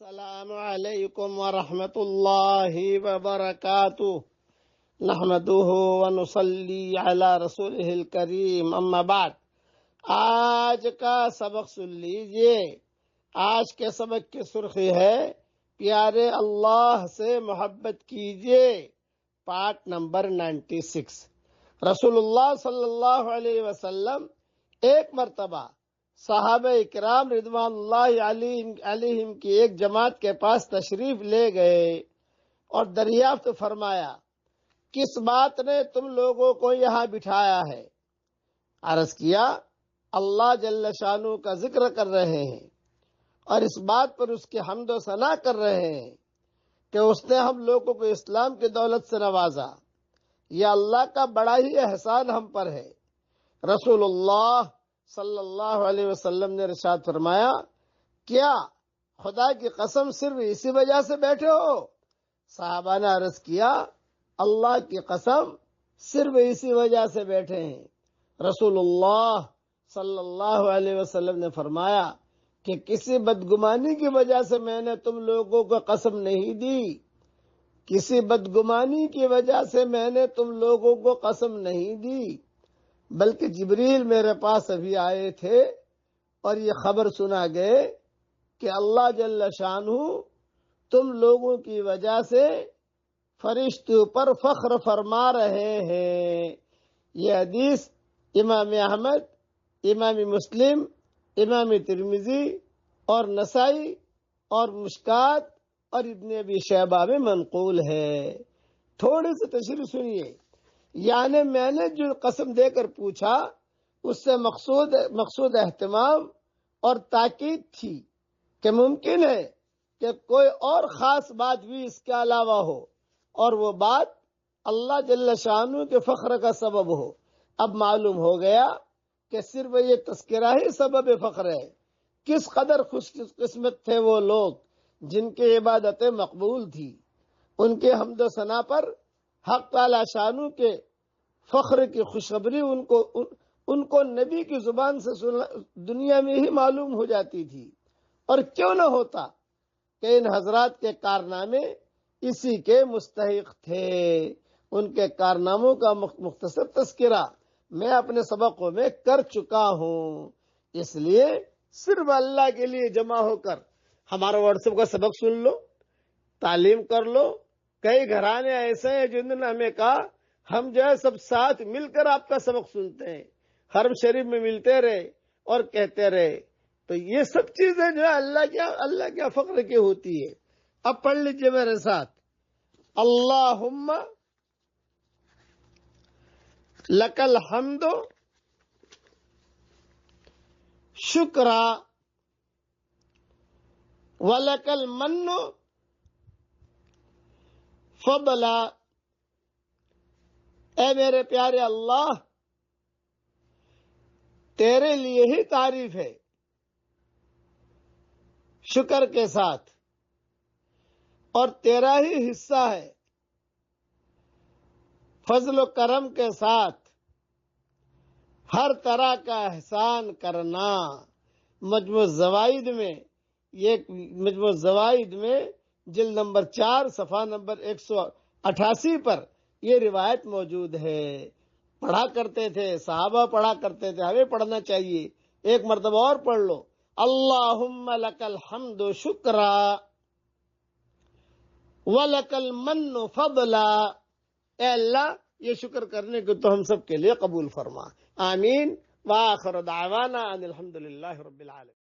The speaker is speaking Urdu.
السلام علیکم ورحمۃ اللہ وبرکاتہ نحمده ونصلی علی رسولہ الکریم اما بعد۔ آج کا سبق سن لیجئے۔ آج کے سبق کی سرخی ہے پیارے اللہ سے محبت کیجئے، پارٹ نمبر 96۔ رسول اللہ صلی اللہ علیہ وسلم ایک مرتبہ صحابہ اکرام رضوان اللہ علیہم کی ایک جماعت کے پاس تشریف لے گئے اور دریافت فرمایا، کس بات نے تم لوگوں کو یہاں بٹھایا ہے؟ عرض کیا، اللہ جل شانہ کا ذکر کر رہے ہیں اور اس بات پر اس کی حمد و ثنا کر رہے ہیں کہ اس نے ہم لوگوں کو اسلام کی دولت سے نوازا۔ یہ اللہ کا بڑا ہی احسان ہم پر ہے۔ رسول اللہ صلی اللہ علیہ وسلم نے ارشاد فرمایا، کیا خدا کی قسم صرف اسی وجہ سے بیٹھے ہو؟ صحابہ نے عرض کیا، اللہ کی قسم صرف اسی وجہ سے بیٹھے ہیں۔ رسول اللہ صلی اللہ علیہ وسلم نے فرمایا کہ کسی بدگمانی کی وجہ سے میں نے تم لوگوں کو قسم نہیں دی، کسی بدگمانی کی وجہ سے میں نے تم لوگوں کو قسم نہیں دی، بلکہ جبریل میرے پاس ابھی آئے تھے اور یہ خبر سنا گئے کہ اللہ جل شانہ تم لوگوں کی وجہ سے فرشتوں پر فخر فرما رہے ہیں۔ یہ حدیث امام احمد، امام مسلم، امام ترمذی اور نسائی اور مشکات اور ابن ابی شیبہ میں منقول ہے۔ تھوڑی سی تشریح سنیے۔ یعنی میں نے جو قسم دے کر پوچھا اس سے مقصود اہتمام اور تاکید تھی کہ ممکن ہے کہ کوئی اور خاص بات بھی اس کے علاوہ ہو اور وہ بات اللہ جل شانہ کے فخر کا سبب ہو۔ اب معلوم ہو گیا کہ صرف یہ تذکرہ ہی سبب فخر ہے۔ کس قدر خوش قسمت تھے وہ لوگ جن کی عبادتیں مقبول تھی۔ ان کے حمد و ثنا پر حق تعالی شانہ کے فخر کی خوشخبری ان کو نبی کی زبان سے دنیا میں ہی معلوم ہو جاتی تھی، اور کیوں نہ ہوتا کہ ان حضرات کے کارنامے اسی کے مستحق تھے۔ ان کے کارناموں کا مختصر تذکرہ میں اپنے سبقوں میں کر چکا ہوں، اس لیے صرف اللہ کے لیے جمع ہو کر ہمارا واٹس ایپ کا سبق سن لو، تعلیم کر لو۔ کئی گھرانے ایسے ہیں جنہوں نے ہمیں کہا ہم جو ہے سب ساتھ مل کر آپ کا سبق سنتے ہیں، حرم شریف میں ملتے رہے اور کہتے رہے۔ تو یہ سب چیزیں جو ہے اللہ کیا فخر کی ہوتی ہے۔ اب پڑھ لیجئے میرے ساتھ، اللہم لک الحمد شکرا ولک المن فضلا۔ اے میرے پیارے اللہ، تیرے لیے ہی تعریف ہے شکر کے ساتھ، اور تیرا ہی حصہ ہے فضل و کرم کے ساتھ ہر طرح کا احسان کرنا۔ مجموع الزوائد میں جلد نمبر 4 صفحہ نمبر 188 پر یہ روایت موجود ہے۔ پڑھا کرتے تھے صحابہ، پڑھا کرتے تھے، ہمیں پڑھنا چاہیے۔ ایک مرتبہ اور پڑھ لو، اللہم لک الحمد شکرا ولک المن فضلا۔ اے اللہ، یہ شکر کرنے کو تو ہم سب کے لیے قبول فرما۔ آمین۔ وآخر دعوانا ان الحمدللہ رب العالمین۔